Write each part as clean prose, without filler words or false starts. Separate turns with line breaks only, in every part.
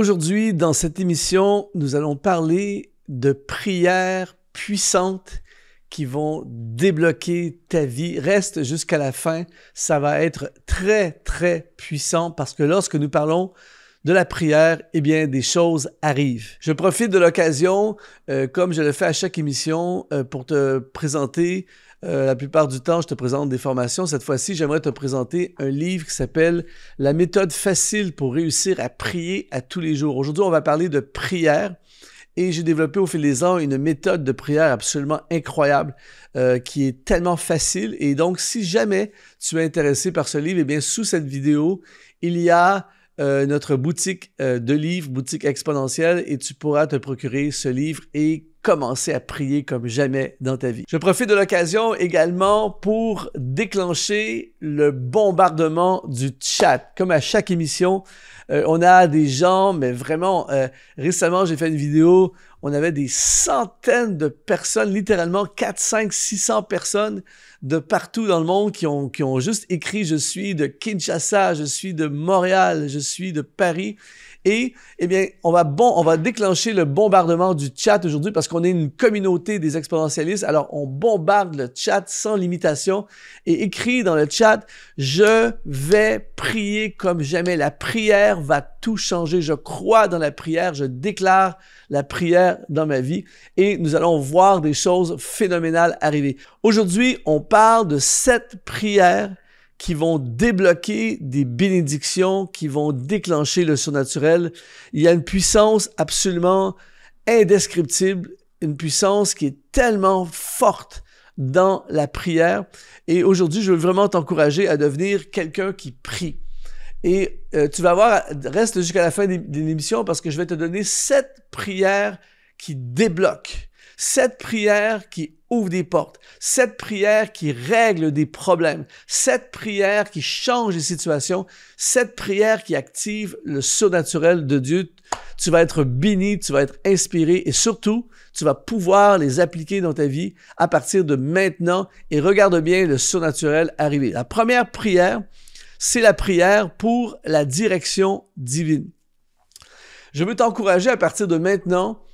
Aujourd'hui, dans cette émission, nous allons parler de prières puissantes qui vont débloquer ta vie. Reste jusqu'à la fin, ça va être très, très puissant parce que lorsque nous parlons de la prière, eh bien, des choses arrivent. Je profite de l'occasion, comme je le fais à chaque émission, pour te présenter. La plupart du temps, je te présente des formations. Cette fois-ci, j'aimerais te présenter un livre qui s'appelle « La méthode facile pour réussir à prier à tous les jours ». Aujourd'hui, on va parler de prière et j'ai développé au fil des ans une méthode de prière absolument incroyable qui est tellement facile. Et donc, si jamais tu es intéressé par ce livre, eh bien, sous cette vidéo, il y a notre boutique de livres, boutique exponentielle, et tu pourras te procurer ce livre et commencer à prier comme jamais dans ta vie. Je profite de l'occasion également pour déclencher le bombardement du chat. Comme à chaque émission, on a des gens, mais vraiment, récemment, j'ai fait une vidéo, on avait des centaines de personnes, littéralement 4, 5, 600 personnes de partout dans le monde qui ont juste écrit « Je suis de Kinshasa, je suis de Montréal, je suis de Paris ». Et, eh bien, on va déclencher le bombardement du chat aujourd'hui parce qu'on est une communauté des exponentialistes. Alors, on bombarde le chat sans limitation et écrit dans le chat « Je vais prier comme jamais. La prière va tout changer. Je crois dans la prière. Je déclare la prière dans ma vie. » Et nous allons voir des choses phénoménales arriver. Aujourd'hui, on parle de 7 prières qui vont débloquer des bénédictions, qui vont déclencher le surnaturel. Il y a une puissance absolument indescriptible, une puissance qui est tellement forte dans la prière. Et aujourd'hui, je veux vraiment t'encourager à devenir quelqu'un qui prie. Et tu vas voir, reste jusqu'à la fin de l'émission parce que je vais te donner 7 prières qui débloquent. 7 prières qui ouvrent des portes, 7 prières qui règlent des problèmes, 7 prières qui changent les situations, 7 prières qui activent le surnaturel de Dieu. Tu vas être béni, tu vas être inspiré et surtout, tu vas pouvoir les appliquer dans ta vie à partir de maintenant et regarde bien le surnaturel arriver. La première prière, c'est la prière pour la direction divine. Je veux t'encourager à partir de maintenant,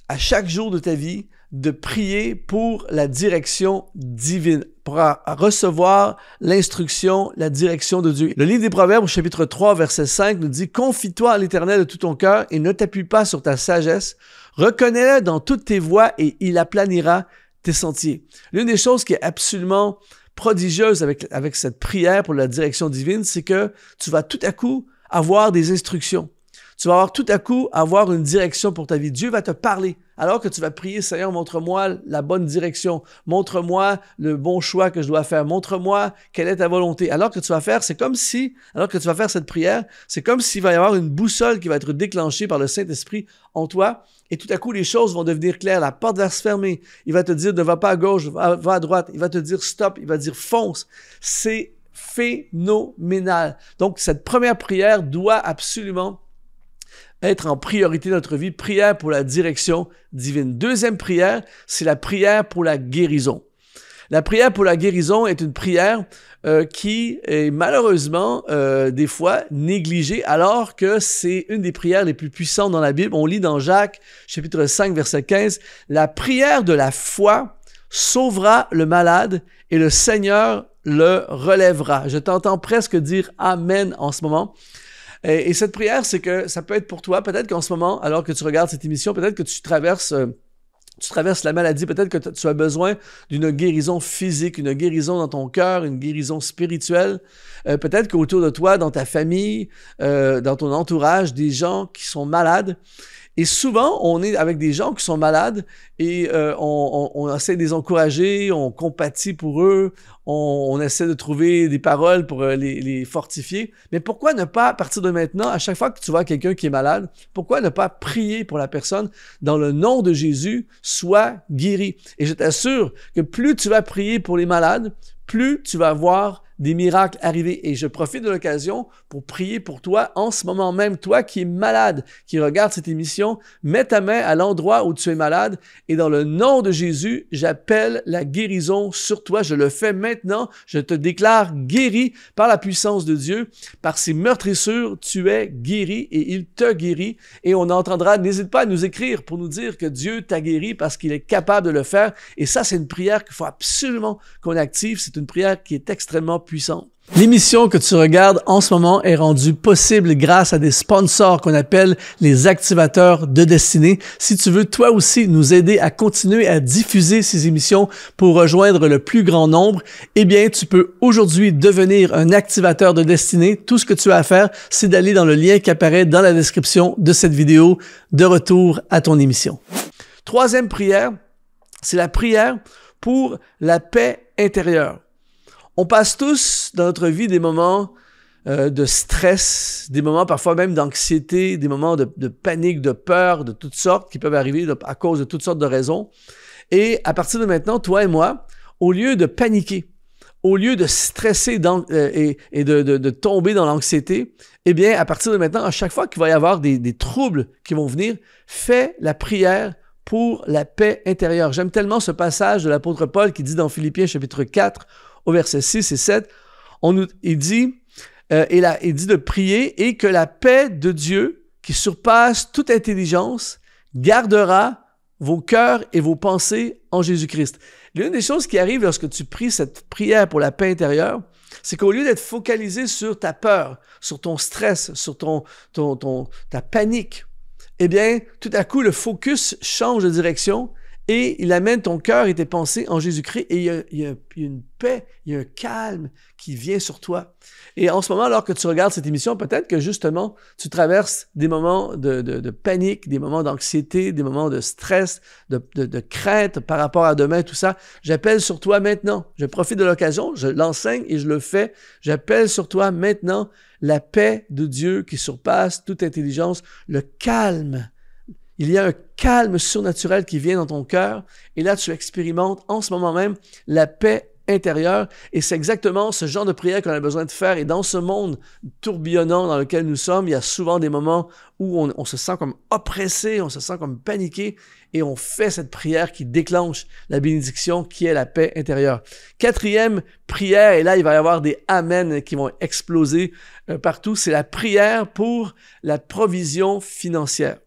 à chaque jour de ta vie, de prier pour la direction divine, pour recevoir l'instruction, la direction de Dieu. Le livre des Proverbes, au chapitre 3, verset 5, nous dit « Confie-toi à l'Éternel de tout ton cœur et ne t'appuie pas sur ta sagesse. Reconnais-le dans toutes tes voies et il aplanira tes sentiers. » L'une des choses qui est absolument prodigieuse avec cette prière pour la direction divine, c'est que tu vas tout à coup avoir des instructions. Tu vas tout à coup avoir une direction pour ta vie. Dieu va te parler. Alors que tu vas prier, Seigneur, montre-moi la bonne direction. Montre-moi le bon choix que je dois faire. Montre-moi quelle est ta volonté. Alors que tu vas faire cette prière, c'est comme s'il va y avoir une boussole qui va être déclenchée par le Saint-Esprit en toi. Et tout à coup, les choses vont devenir claires. La porte va se fermer. Il va te dire, ne va pas à gauche, va à droite. Il va te dire stop. Il va te dire fonce. C'est phénoménal. Donc, cette première prière doit absolument être en priorité dans notre vie, prière pour la direction divine. Deuxième prière, c'est la prière pour la guérison. La prière pour la guérison est une prière qui est malheureusement des fois négligée alors que c'est une des prières les plus puissantes dans la Bible. On lit dans Jacques, chapitre 5, verset 15, « La prière de la foi sauvera le malade et le Seigneur le relèvera. » Je t'entends presque dire « Amen » en ce moment. Et cette prière, c'est que ça peut être pour toi, peut-être qu'en ce moment, alors que tu regardes cette émission, peut-être que tu traverses la maladie, peut-être que tu as besoin d'une guérison physique, une guérison dans ton cœur, une guérison spirituelle. Peut-être qu'autour de toi, dans ta famille, dans ton entourage, des gens qui sont malades. Et souvent, on est avec des gens qui sont malades et on essaie de les encourager, on compatit pour eux, on essaie de trouver des paroles pour les fortifier. Mais pourquoi ne pas, à partir de maintenant, à chaque fois que tu vois quelqu'un qui est malade, pourquoi ne pas prier pour la personne dans le nom de Jésus, soit guéri? Et je t'assure que plus tu vas prier pour les malades, plus tu vas voir des miracles arriver. Et je profite de l'occasion pour prier pour toi en ce moment même, toi qui es malade, qui regarde cette émission, mets ta main à l'endroit où tu es malade et dans le nom de Jésus, j'appelle la guérison sur toi. Je le fais maintenant. Je te déclare guéri par la puissance de Dieu. Par ses meurtrissures, tu es guéri et il te guérit. Et on entendra, n'hésite pas à nous écrire pour nous dire que Dieu t'a guéri parce qu'il est capable de le faire. Et ça, c'est une prière qu'il faut absolument qu'on active. C'est une prière qui est extrêmement puissante. L'émission que tu regardes en ce moment est rendue possible grâce à des sponsors qu'on appelle les activateurs de destinée. Si tu veux toi aussi nous aider à continuer à diffuser ces émissions pour rejoindre le plus grand nombre, eh bien, tu peux aujourd'hui devenir un activateur de destinée. Tout ce que tu as à faire, c'est d'aller dans le lien qui apparaît dans la description de cette vidéo. De retour à ton émission. Troisième prière, c'est la prière pour la paix intérieure. On passe tous dans notre vie des moments de stress, des moments parfois même d'anxiété, des moments de panique, de peur, de toutes sortes qui peuvent arriver à cause de toutes sortes de raisons. Et à partir de maintenant, toi et moi, au lieu de paniquer, au lieu de stresser et de tomber dans l'anxiété, eh bien, à partir de maintenant, à chaque fois qu'il va y avoir des troubles qui vont venir, fais la prière pour la paix intérieure. J'aime tellement ce passage de l'apôtre Paul qui dit dans Philippiens chapitre 4, au verset 6 et 7, il dit de prier et que la paix de Dieu, qui surpasse toute intelligence, gardera vos cœurs et vos pensées en Jésus-Christ. L'une des choses qui arrive lorsque tu pries cette prière pour la paix intérieure, c'est qu'au lieu d'être focalisé sur ta peur, sur ton stress, sur ta panique, eh bien, tout à coup, le focus change de direction et il amène ton cœur et tes pensées en Jésus-Christ et il y a une paix, il y a un calme qui vient sur toi. Et en ce moment, alors que tu regardes cette émission, peut-être que justement, tu traverses des moments de panique, des moments d'anxiété, des moments de stress, de crainte par rapport à demain, tout ça. J'appelle sur toi maintenant. Je profite de l'occasion, je l'enseigne et je le fais. J'appelle sur toi maintenant la paix de Dieu qui surpasse toute intelligence, le calme. Il y a un calme surnaturel qui vient dans ton cœur et là, tu expérimentes en ce moment même la paix intérieure et c'est exactement ce genre de prière qu'on a besoin de faire et dans ce monde tourbillonnant dans lequel nous sommes, il y a souvent des moments où on se sent comme oppressé, on se sent comme paniqué et on fait cette prière qui déclenche la bénédiction qui est la paix intérieure. Quatrième prière, et là il va y avoir des amen qui vont exploser partout, c'est la prière pour la provision financière.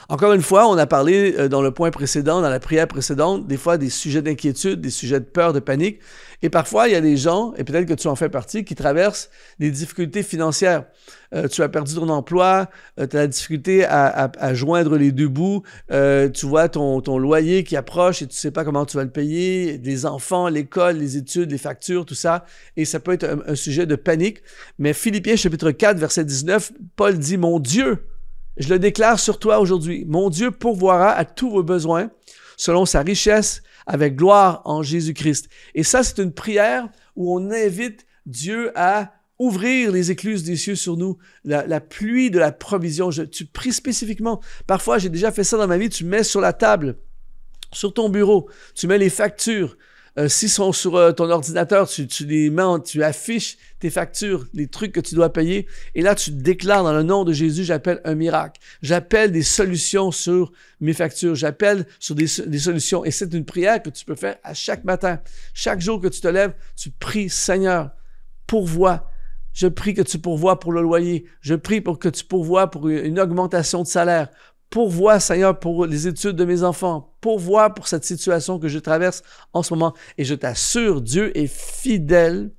Encore une fois, on a parlé dans le point précédent, dans la prière précédente, des fois des sujets d'inquiétude, des sujets de peur, de panique. Et parfois, il y a des gens, et peut-être que tu en fais partie, qui traversent des difficultés financières. Tu as perdu ton emploi, tu as la difficulté à joindre les deux bouts, tu vois ton loyer qui approche et tu ne sais pas comment tu vas le payer, les enfants, l'école, les études, les factures, tout ça. Et ça peut être un sujet de panique. Mais Philippiens chapitre 4, verset 19, Paul dit « Mon Dieu ». Je le déclare sur toi aujourd'hui. Mon Dieu pourvoira à tous vos besoins selon sa richesse avec gloire en Jésus-Christ. Et ça, c'est une prière où on invite Dieu à ouvrir les écluses des cieux sur nous, la pluie de la provision. Tu pries spécifiquement. Parfois, j'ai déjà fait ça dans ma vie. Tu mets sur la table, sur ton bureau, tu mets les factures. S'ils sont sur ton ordinateur, tu les mets, tu affiches tes factures, les trucs que tu dois payer. Et là, tu déclares dans le nom de Jésus, j'appelle un miracle. J'appelle des solutions sur mes factures. J'appelle sur des solutions. Et c'est une prière que tu peux faire à chaque matin. Chaque jour que tu te lèves, tu pries, Seigneur, pourvois. Je prie que tu pourvois pour le loyer. Je prie pour que tu pourvois pour une augmentation de salaire. Pourvois, Seigneur, pour les études de mes enfants. Pourvois pour cette situation que je traverse en ce moment. Et je t'assure, Dieu est fidèle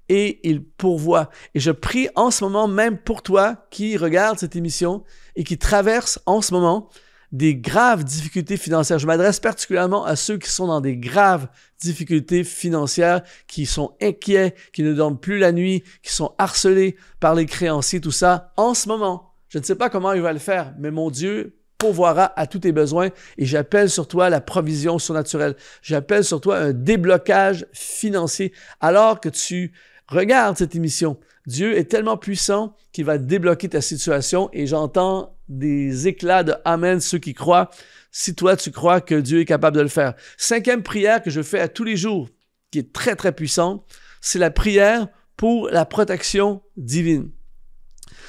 et il pourvoit. Et je prie en ce moment même pour toi qui regarde cette émission et qui traverse en ce moment des graves difficultés financières. Je m'adresse particulièrement à ceux qui sont dans des graves difficultés financières, qui sont inquiets, qui ne dorment plus la nuit, qui sont harcelés par les créanciers, tout ça. En ce moment, je ne sais pas comment il va le faire, mais mon Dieu pourvoira à tous tes besoins et j'appelle sur toi la provision surnaturelle. J'appelle sur toi un déblocage financier alors que tu regardes cette émission. Dieu est tellement puissant qu'il va débloquer ta situation et j'entends des éclats de Amen, ceux qui croient. Si toi, tu crois que Dieu est capable de le faire. Cinquième prière que je fais à tous les jours, qui est très, très puissante, c'est la prière pour la protection divine.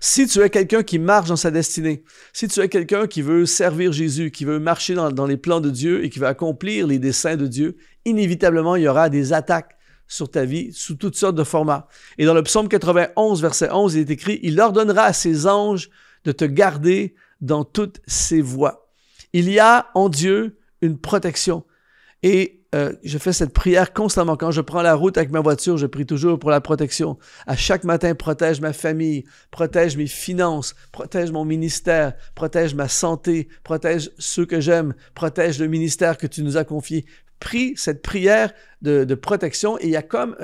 Si tu es quelqu'un qui marche dans sa destinée, si tu es quelqu'un qui veut servir Jésus, qui veut marcher dans les plans de Dieu et qui veut accomplir les desseins de Dieu, inévitablement, il y aura des attaques sur ta vie sous toutes sortes de formats. Et dans le psaume 91, verset 11, il est écrit « Il ordonnera à ses anges de te garder dans toutes ses voies. » Il y a en Dieu une protection. Et je fais cette prière constamment. Quand je prends la route avec ma voiture, je prie toujours pour la protection. À chaque matin, protège ma famille, protège mes finances, protège mon ministère, protège ma santé, protège ceux que j'aime, protège le ministère que tu nous as confié. Prie cette prière de protection et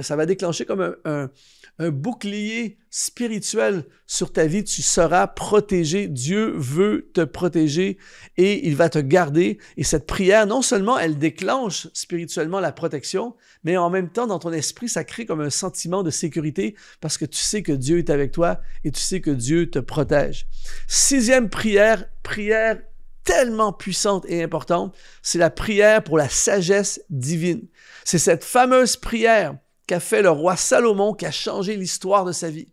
ça va déclencher comme un bouclier spirituel sur ta vie. Tu seras protégé. Dieu veut te protéger et il va te garder. Et cette prière, non seulement elle déclenche spirituellement la protection, mais en même temps, dans ton esprit, ça crée comme un sentiment de sécurité parce que tu sais que Dieu est avec toi et tu sais que Dieu te protège. 6e prière tellement puissante et importante, c'est la prière pour la sagesse divine. C'est cette fameuse prière qu'a fait le roi Salomon qui a changé l'histoire de sa vie.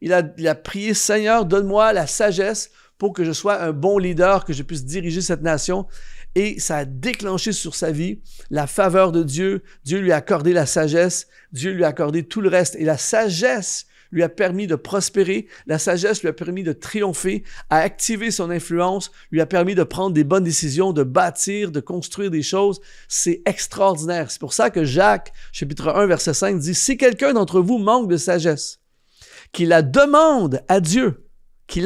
Il a prié « Seigneur, donne-moi la sagesse pour que je sois un bon leader, que je puisse diriger cette nation. » Et ça a déclenché sur sa vie la faveur de Dieu. Dieu lui a accordé la sagesse. Dieu lui a accordé tout le reste. Et la sagesse lui a permis de prospérer, la sagesse lui a permis de triompher, a activé son influence, lui a permis de prendre des bonnes décisions, de bâtir, de construire des choses. C'est extraordinaire. C'est pour ça que Jacques, chapitre 1, verset 5, dit « Si quelqu'un d'entre vous manque de sagesse, qu'il la demande à Dieu, qu'il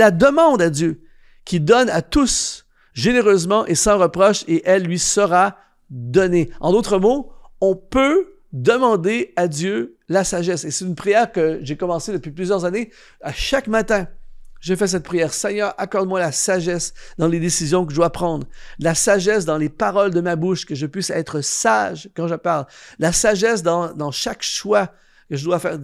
donne à tous généreusement et sans reproche, et elle lui sera donnée. » En d'autres mots, on peut demander à Dieu la sagesse. Et c'est une prière que j'ai commencée depuis plusieurs années. À chaque matin, je fais cette prière. Seigneur, accorde-moi la sagesse dans les décisions que je dois prendre. La sagesse dans les paroles de ma bouche, que je puisse être sage quand je parle. La sagesse dans chaque choix que je dois faire.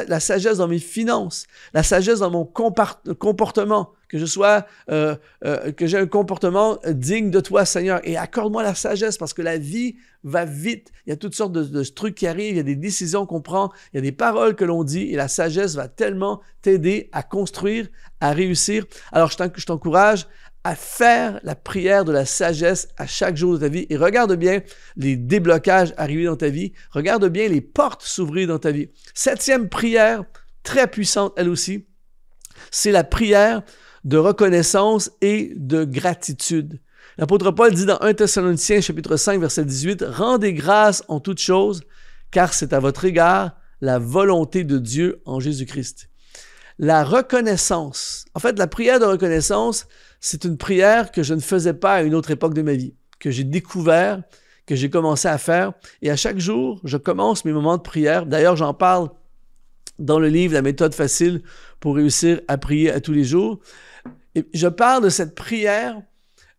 La sagesse dans mes finances. La sagesse dans mon comportement. Que j'ai un comportement digne de toi, Seigneur. Et accorde-moi la sagesse parce que la vie va vite. Il y a toutes sortes de trucs qui arrivent. Il y a des décisions qu'on prend. Il y a des paroles que l'on dit. Et la sagesse va tellement t'aider à construire, à réussir. Alors, je t'encourage à faire la prière de la sagesse à chaque jour de ta vie. Et regarde bien les déblocages arriver dans ta vie. Regarde bien les portes s'ouvrir dans ta vie. 7e prière, très puissante elle aussi, c'est la prière de reconnaissance et de gratitude. L'apôtre Paul dit dans 1 Thessaloniciens, chapitre 5, verset 18, « Rendez grâce en toutes choses, car c'est à votre égard la volonté de Dieu en Jésus-Christ. » La reconnaissance, en fait, la prière de reconnaissance, c'est une prière que je ne faisais pas à une autre époque de ma vie, que j'ai découvert, que j'ai commencé à faire. Et à chaque jour, je commence mes moments de prière. D'ailleurs, j'en parle dans le livre « La méthode facile pour réussir à prier à tous les jours ». Et je parle de cette prière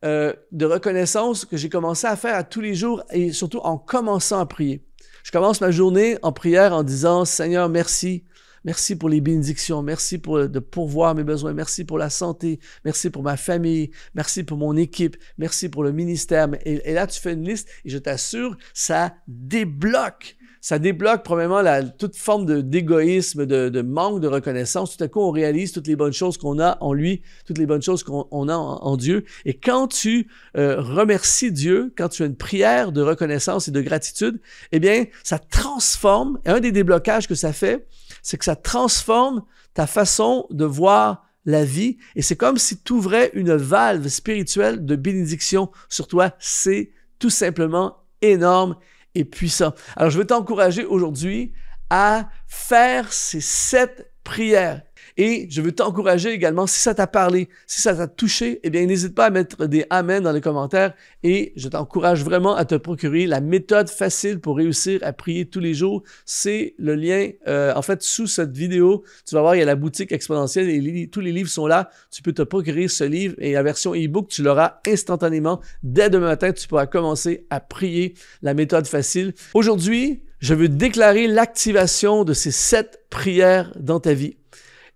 de reconnaissance que j'ai commencé à faire à tous les jours et surtout en commençant à prier. Je commence ma journée en prière en disant « Seigneur, merci. Merci pour les bénédictions. Merci de pourvoir mes besoins. Merci pour la santé. Merci pour ma famille. Merci pour mon équipe. Merci pour le ministère. » Et là, tu fais une liste et je t'assure, ça débloque. Ça débloque probablement toute forme d'égoïsme, de manque de reconnaissance. Tout à coup, on réalise toutes les bonnes choses qu'on a en lui, toutes les bonnes choses qu'on a en Dieu. Et quand tu remercies Dieu, quand tu as une prière de reconnaissance et de gratitude, eh bien, ça transforme. Et un des déblocages que ça fait, c'est que ça transforme ta façon de voir la vie. Et c'est comme si tu ouvrais une valve spirituelle de bénédiction sur toi. C'est tout simplement énorme et puissant. Alors, je veux t'encourager aujourd'hui à faire ces 7 prières. Et je veux t'encourager également, si ça t'a parlé, si ça t'a touché, eh bien, n'hésite pas à mettre des amen dans les commentaires et je t'encourage vraiment à te procurer la méthode facile pour réussir à prier tous les jours. C'est le lien, en fait, sous cette vidéo, tu vas voir, il y a la boutique exponentielle et tous les livres sont là. Tu peux te procurer ce livre et la version e-book, tu l'auras instantanément. Dès demain matin, tu pourras commencer à prier la méthode facile. Aujourd'hui, je veux déclarer l'activation de ces 7 prières dans ta vie.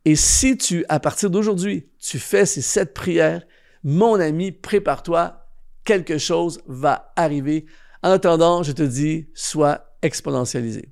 Et si à partir d'aujourd'hui, tu fais ces 7 prières, mon ami, prépare-toi, quelque chose va arriver. En attendant, je te dis, sois exponentialisé.